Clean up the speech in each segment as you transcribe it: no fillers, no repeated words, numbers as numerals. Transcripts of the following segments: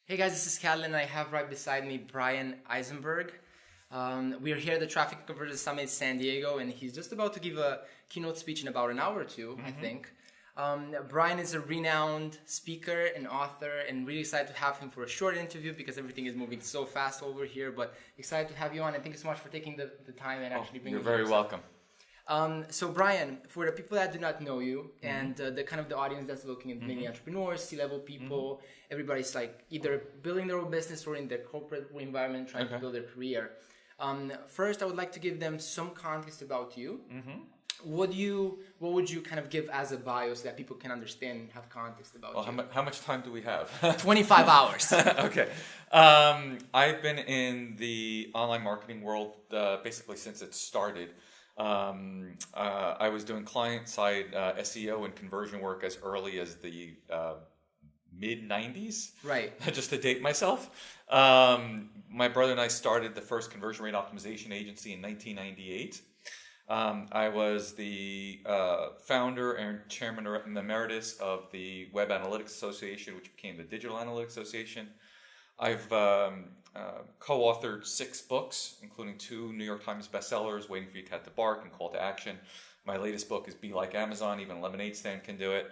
Hey guys, this is Catalin, and I have right beside me Bryan Eisenberg. We are here at the Traffic Conversion Summit in San Diego, and he's just about to give a keynote speech in about an hour or two, I think. Bryan is a renowned speaker and author, and really excited to have him for a short interview because everything is moving so fast over here. But excited to have you on, and thank you so much for taking the time and actually bringing. You're very welcome. So Bryan, for the people that do not know you and the kind of the audience that's looking at many entrepreneurs, C-level people, everybody's like either building their own business or in their corporate environment trying to build their career. First, I would like to give them some context about you. What would you kind of give as a bio so that people can understand and have context about you? How much time do we have? 25 hours. Okay. I've been in the online marketing world basically since it started. I was doing client-side SEO and conversion work as early as the mid-90s. Right. Just to date myself. My brother and I started the first conversion rate optimization agency in 1998. I was the founder and chairman emeritus of the Web Analytics Association, which became the Digital Analytics Association. I've co-authored 6 books, including 2 New York Times bestsellers, Waiting for Your Cat to Bark and Call to Action. My latest book is Be Like Amazon, Even a Lemonade Stand Can Do It.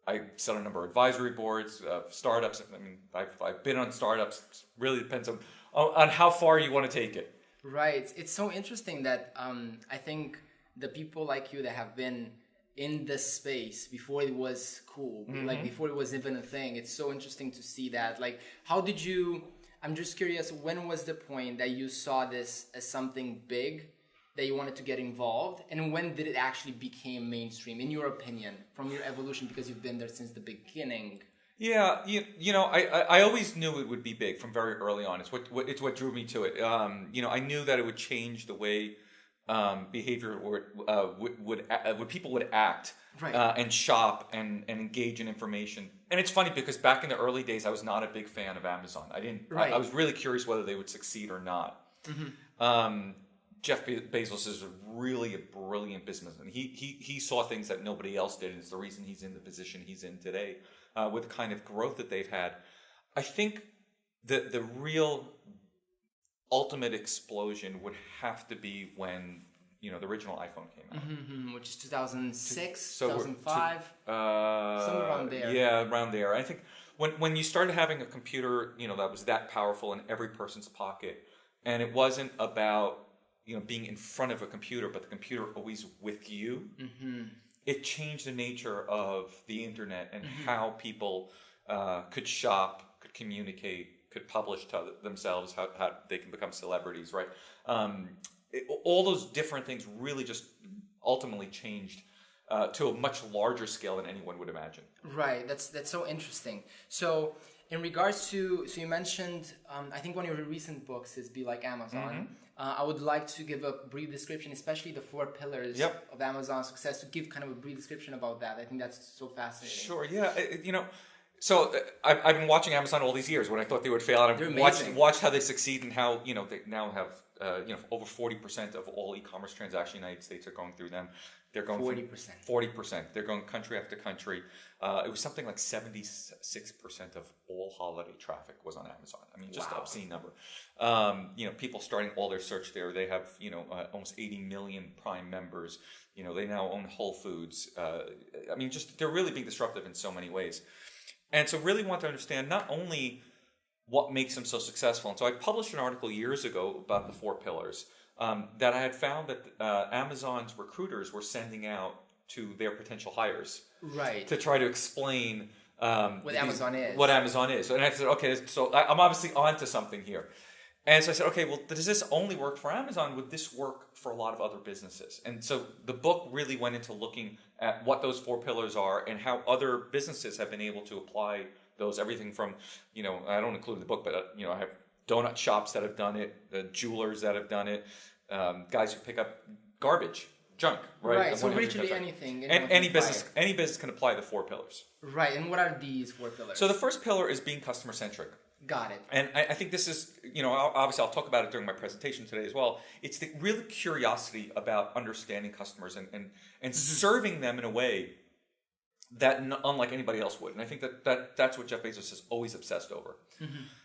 I sit on a number of advisory boards, startups. I mean, I've been on startups. It really depends on how far you want to take it. Right. It's so interesting that I think the people like you that have been in this space before it was cool, like before it was even a thing. It's so interesting to see that. Like, how did you, I'm just curious, when was the point that you saw this as something big that you wanted to get involved? And when did it actually become mainstream, in your opinion, from your evolution, because you've been there since the beginning? Yeah, you know, I always knew it would be big from very early on. It's what drew me to it. I knew that it would change the way behavior would people would act, right. And shop and engage in information. And it's funny because back in the early days, I was not a big fan of Amazon. Right. I was really curious whether they would succeed or not. Jeff Bezos is really a brilliant businessman. He saw things that nobody else did, and it's the reason he's in the position he's in today, with the kind of growth that they've had. I think the real ultimate explosion would have to be when the original iPhone came out, which is 2006, 2005, somewhere around there. Yeah, around there. I think when you started having a computer, that was that powerful in every person's pocket, and it wasn't about being in front of a computer, but the computer always with you. It changed the nature of the internet and how people could shop, could communicate, could publish to themselves, how they can become celebrities, right? All those different things really just ultimately changed to a much larger scale than anyone would imagine. Right, that's so interesting. So in regards to, you mentioned, I think one of your recent books is Be Like Amazon. I would like to give a brief description, especially the 4 pillars of Amazon success, to give kind of a brief description about that. I think that's so fascinating. Sure, yeah. So I've been watching Amazon all these years when I thought they would fail, and I've watched how they succeed and how they now have over 40% of all e-commerce transactions in the United States are going through them. They're going 40%. They're going country after country. It was something like 76% of all holiday traffic was on Amazon. I mean, just an obscene number. People starting all their search there. They have almost 80 million Prime members. They now own Whole Foods. I mean, they're really being disruptive in so many ways. And so really want to understand not only what makes them so successful. And so I published an article years ago about the 4 pillars that I had found that Amazon's recruiters were sending out to their potential hires, right, to try to explain what Amazon is. And I said, okay, so I'm obviously onto something here. And so I said, okay, well, does this only work for Amazon? Would this work for a lot of other businesses? And so the book really went into looking at what those 4 pillars are and how other businesses have been able to apply those. Everything from, I don't include in the book, but I have donut shops that have done it, jewelers that have done it, guys who pick up garbage, junk, right? Right. So literally anything. Any business can apply the 4 pillars. Right. And what are these 4 pillars? So the first pillar is being customer-centric. Got it. And I think this is, obviously I'll talk about it during my presentation today as well. It's the real curiosity about understanding customers and serving them in a way that unlike anybody else would. And I think that's what Jeff Bezos is always obsessed over.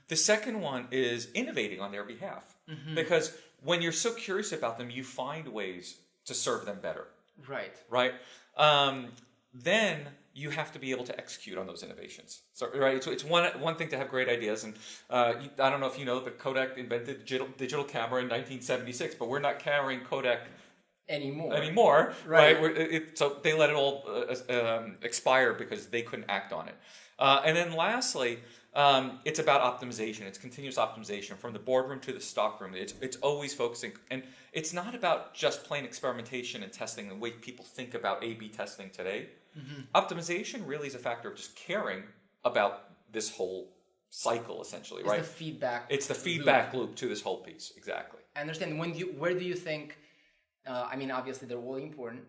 The second one is innovating on their behalf. Because when you're so curious about them, you find ways to serve them better. Right? Then you have to be able to execute on those innovations. So, right? It's one thing to have great ideas. And I don't know if you know, but Kodak invented digital camera in 1976, but we're not carrying Kodak anymore, right? So they let it all expire because they couldn't act on it. And then lastly, it's about optimization. It's continuous optimization from the boardroom to the stockroom. It's always focusing, and it's not about just plain experimentation and testing the way people think about A/B testing today. Optimization really is a factor of just caring about this whole cycle, essentially, right? It's the feedback loop to this whole piece, exactly. I understand. Where do you think? I mean, obviously they're all important.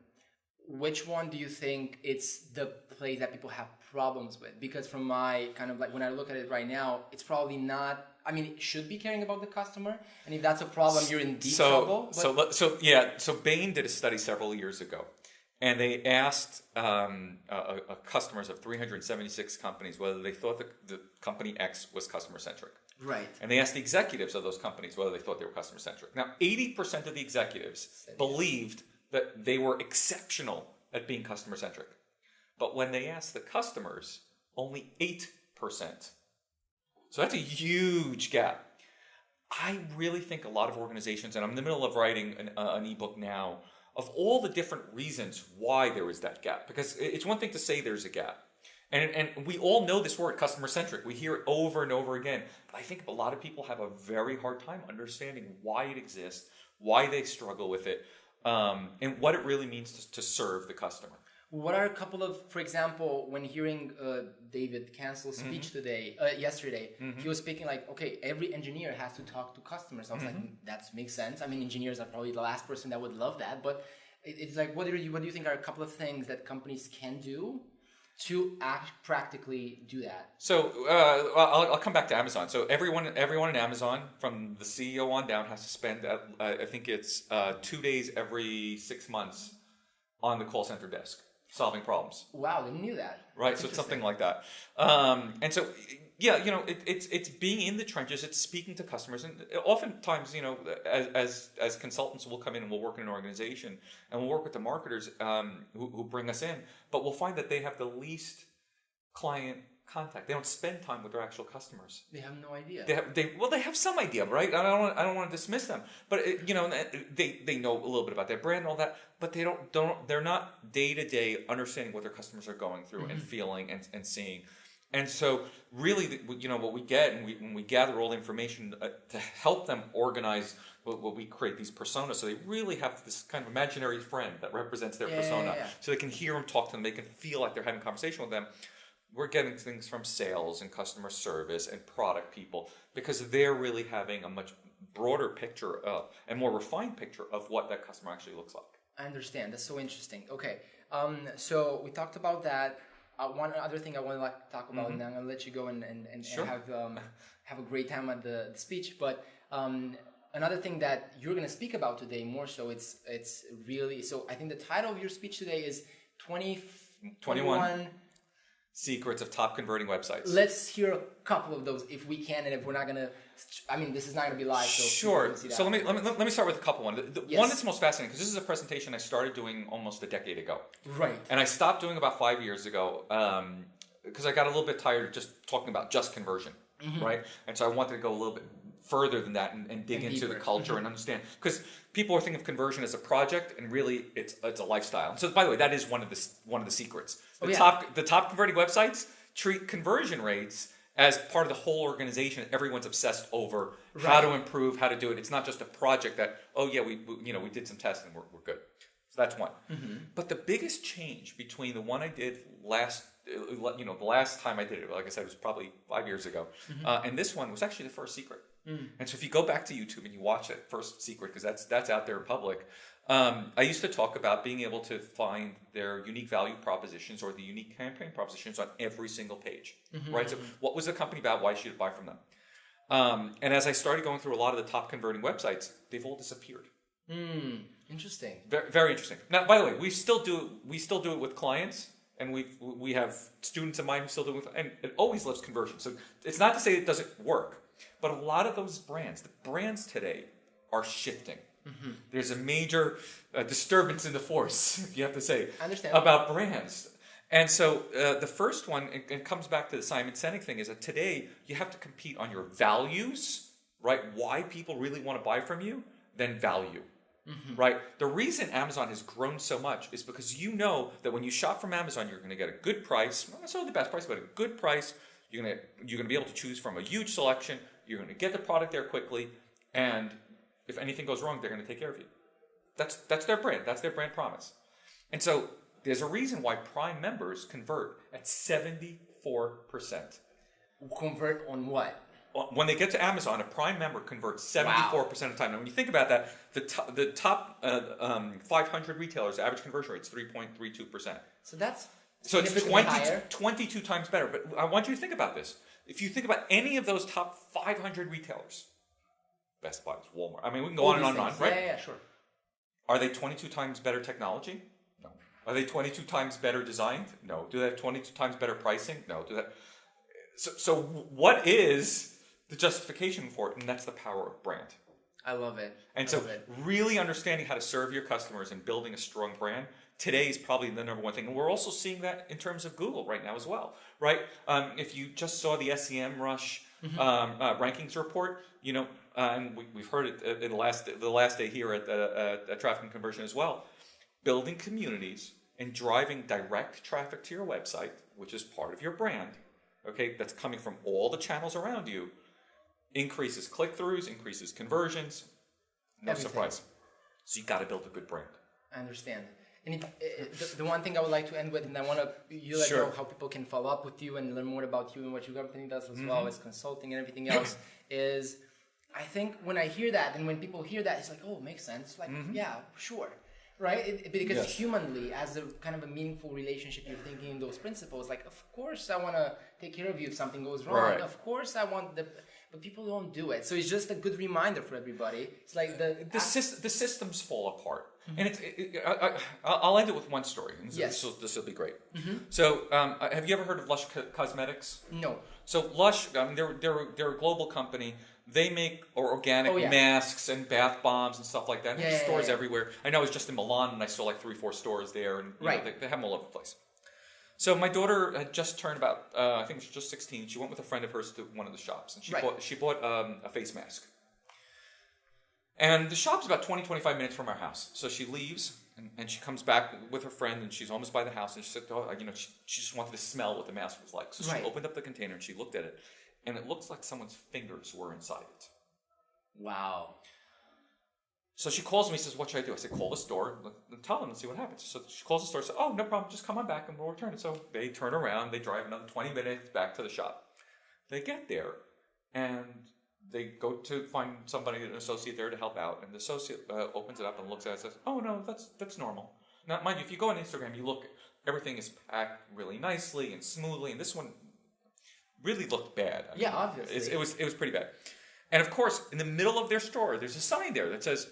Which one do you think it's the place that people have problems with? Because from my kind of like, when I look at it right now, it's probably not, I mean, it should be caring about the customer. And if that's a problem, you're in deep trouble. So Bain did a study several years ago. And they asked customers of 376 companies whether they thought the company X was customer-centric. Right. And they asked the executives of those companies whether they thought they were customer-centric. Now, 80% of the executives believed that they were exceptional at being customer-centric. But when they asked the customers, only 8%. So that's a huge gap. I really think a lot of organizations, and I'm in the middle of writing an ebook now, of all the different reasons why there is that gap. Because it's one thing to say there's a gap. And we all know this word, customer-centric. We hear it over and over again. But I think a lot of people have a very hard time understanding why it exists, why they struggle with it, and what it really means to serve the customer. What are a couple of, for example, when hearing David Cancel's speech yesterday, he was speaking like, okay, every engineer has to talk to customers. I was like, that makes sense. I mean, engineers are probably the last person that would love that. But it's like, what do you think are a couple of things that companies can do to practically do that? So I'll come back to Amazon. So everyone in Amazon, from the CEO on down, has to spend, I think it's 2 days every 6 months on the call center desk, solving problems. Wow, didn't know that. Right, so it's something like that. And so, yeah, it's being in the trenches, it's speaking to customers. And oftentimes, as consultants, we'll come in and we'll work in an organization and we'll work with the marketers who bring us in, but we'll find that they have the least client contact. They don't spend time with their actual customers. They have no idea. They have some idea, right? I don't want to dismiss them, but they know a little bit about their brand and all that, but they're not day to day understanding what their customers are going through and feeling and seeing. And so really, what we get, and when we gather all the information to help them organize what we create these personas, so they really have this kind of imaginary friend that represents their persona, so they can hear them, talk to them, they can feel like they're having a conversation with them. We're getting things from sales and customer service and product people because they're really having a much broader picture and more refined picture of what that customer actually looks like. I understand. That's so interesting. Okay, so we talked about that. One other thing I want to talk about, and I'm going to let you go and sure. have a great time at the speech. But another thing that you're going to speak about today more so, it's really, so I think the title of your speech today is 21 Secrets of Top Converting Websites. Let's hear a couple of those if we can, and if we're not going to, I mean, this is not going to be live. So sure. So let me start with a couple. One that's most fascinating, because this is a presentation I started doing almost a decade ago. Right. And I stopped doing about 5 years ago because I got a little bit tired of just talking about just conversion, right? And so I wanted to go a little bit further than that and dig into the culture and understand, because people are thinking of conversion as a project, and really it's a lifestyle. And so, by the way, that is one of the secrets. The top converting websites treat conversion rates as part of the whole organization. Everyone's obsessed over how to improve, how to do it. It's not just a project that, we did some tests and we're good. So that's one. But the biggest change between the one I did the last time I did it, like I said, it was probably 5 years ago, and this one was actually the first secret. And so if you go back to YouTube and you watch that first secret, because that's out there in public, I used to talk about being able to find their unique value propositions or the unique campaign propositions on every single page, right? So what was the company about? Why should you buy from them? And as I started going through a lot of the top converting websites, they've all disappeared. Interesting. Very, very interesting. Now, by the way, we still do it with clients, and we have students of mine who still do it, and it always lifts conversion. So it's not to say it doesn't work, but a lot of those brands, the brands today, are shifting. There's a major disturbance in the force, if you have to say, about brands. And so the first one, it comes back to the Simon Sinek thing, is that today you have to compete on your values, right? Why people really want to buy from you, then value. Right? The reason Amazon has grown so much is because you know that when you shop from Amazon, you're going to get a good price, not necessarily the best price, but a good price. You're going to be able to choose from a huge selection. You're going to get the product there quickly, and if anything goes wrong, they're going to take care of you. That's their brand. That's their brand promise. And so there's a reason why Prime members convert at 74%. Convert on what? When they get to Amazon, a Prime member converts 74% of the time. Now, when you think about that, the top 500 retailers, average conversion rate is 3.32%. So that's so it's 22 times better. But I want you to think about this. If you think about any of those top 500 retailers, Best Buy, Walmart, I mean, we can go on and on, right? Yeah, sure. Are they 22 times better technology? No. Are they 22 times better designed? No. Do they have 22 times better pricing? No. So what is the justification for it? And that's the power of brand. I love it. And so really understanding how to serve your customers and building a strong brand today is probably the number one thing. And we're also seeing that in terms of Google right now as well, right? If you just saw the SEM Rush rankings report, and we've heard it in the last day here at Traffic and Conversion as well, building communities and driving direct traffic to your website, which is part of your brand, okay, that's coming from all the channels around you, increases click-throughs, increases conversions. No surprise. So you got to build a good brand. I understand. And the one thing I would like to end with, and I want you to know how people can follow up with you and learn more about you and what your company does as well as consulting and everything else, is I think when I hear that and when people hear that, it's like, oh, it makes sense. Like, yeah, sure. Right? Because humanly, as a kind of a meaningful relationship, you're thinking in those principles. Like, of course I want to take care of you if something goes wrong. Right. Of course I want but people don't do it. So it's just a good reminder for everybody. It's like the systems fall apart. And I'll end it with one story. And this will be great. So have you ever heard of Lush Cosmetics? No. So Lush, they're a global company. They make organic masks and bath bombs and stuff like that. There's stores everywhere. I know I was just in Milan and I saw like 3-4 stores there, and they have them all over the place. So my daughter had just turned about, I think she was just 16. She went with a friend of hers to one of the shops, and she bought a face mask. And the shop's about 20-25 minutes from our house. So she leaves, and she comes back with her friend, and she's almost by the house, and she said, she just wanted to smell what the mask was like. So she opened up the container and she looked at it. And it looks like someone's fingers were inside it. Wow. So she calls me and says, what should I do? I said, call the store and tell them and see what happens. So she calls the store and says, oh, no problem, just come on back and we'll return it. So they turn around, they drive another 20 minutes back to the shop. They get there and they go to find somebody, an associate there to help out. And the associate opens it up and looks at it and says, oh, no, that's normal. Now, mind you, if you go on Instagram, you look, everything is packed really nicely and smoothly. And this one really looked bad. I mean, obviously. It was pretty bad. And of course, in the middle of their store, there's a sign there that says,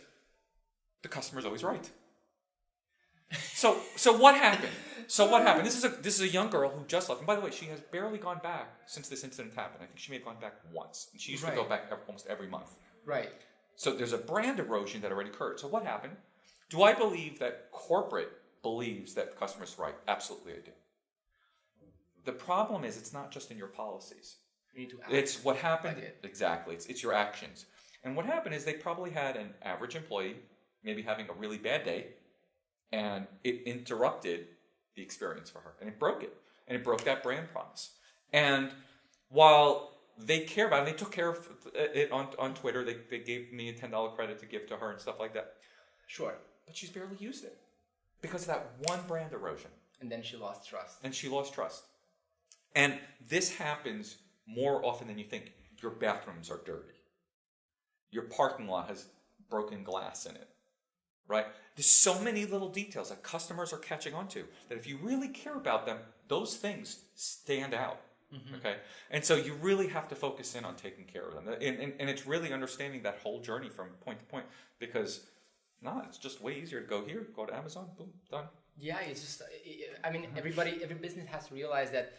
the customer's always right. So what happened? This is a young girl who just left. And by the way, she has barely gone back since this incident happened. I think she may have gone back once. And she used to go back almost every month. Right. So there's a brand erosion that already occurred. So what happened? Do I believe that corporate believes that the customer's right? Absolutely I do. The problem is it's not just in your policies. You need to act. It's what happened. Like exactly. It's your actions. And what happened is they probably had an average employee maybe having a really bad day, and it interrupted the experience for her. And it broke it. And it broke that brand promise. And while they care about it, they took care of it on Twitter. They gave me a $10 credit to give to her and stuff like that. Sure. But she's barely used it because of that one brand erosion. And then she lost trust. And this happens more often than you think. Your bathrooms are dirty. Your parking lot has broken glass in it, right? There's so many little details that customers are catching on to that if you really care about them, those things stand out, okay? And so you really have to focus in on taking care of them. And it's really understanding that whole journey from point to point because, it's just way easier to go here, go to Amazon, boom, done. Yeah, it's just, I mean, every business has to realize that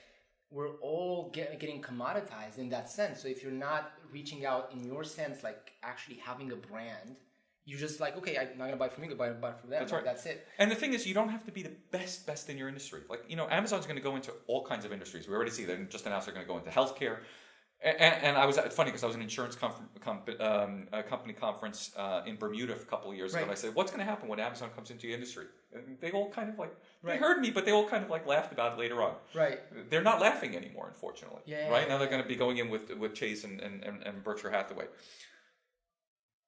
we're all getting commoditized in that sense. So if you're not reaching out in your sense, like actually having a brand, you're just like, okay, I'm not gonna buy from you, buy from them. That's right. That's it. And the thing is, you don't have to be the best in your industry. Like, Amazon's going to go into all kinds of industries. We already see that. Just announced they're going to go into healthcare. And it's funny because I was at an insurance company conference in Bermuda a couple of years ago, and I said, "What's going to happen when Amazon comes into the industry?" And they all kind of they heard me, but they all kind of laughed about it later on. Right. They're not laughing anymore, unfortunately. Now they're going to be going in with Chase and Berkshire Hathaway.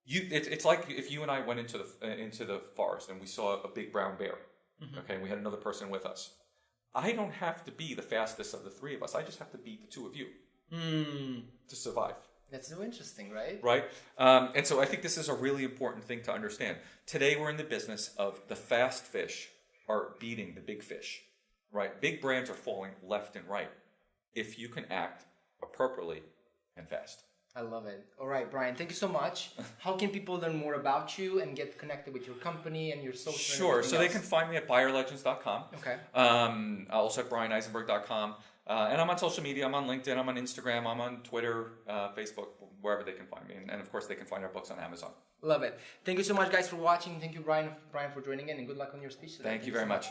It's like if you and I went into the forest and we saw a big brown bear, okay, and we had another person with us. I don't have to be the fastest of the three of us. I just have to beat the two of you. To survive. That's so interesting, right? Right. And so I think this is a really important thing to understand. Today we're in the business of the fast fish are beating the big fish, right? Big brands are falling left and right if you can act appropriately and fast. I love it. All right, Bryan, thank you so much. How can people learn more about you and get connected with your company and your social? Sure. So they can find me at BuyerLegends.com. Okay. Also at BryanEisenberg.com. And I'm on social media. I'm on LinkedIn. I'm on Instagram. I'm on Twitter, Facebook, wherever they can find me. And of course, they can find our books on Amazon. Love it. Thank you so much, guys, for watching. Thank you, Bryan, for joining in, and good luck on your speech today. Thank you very much.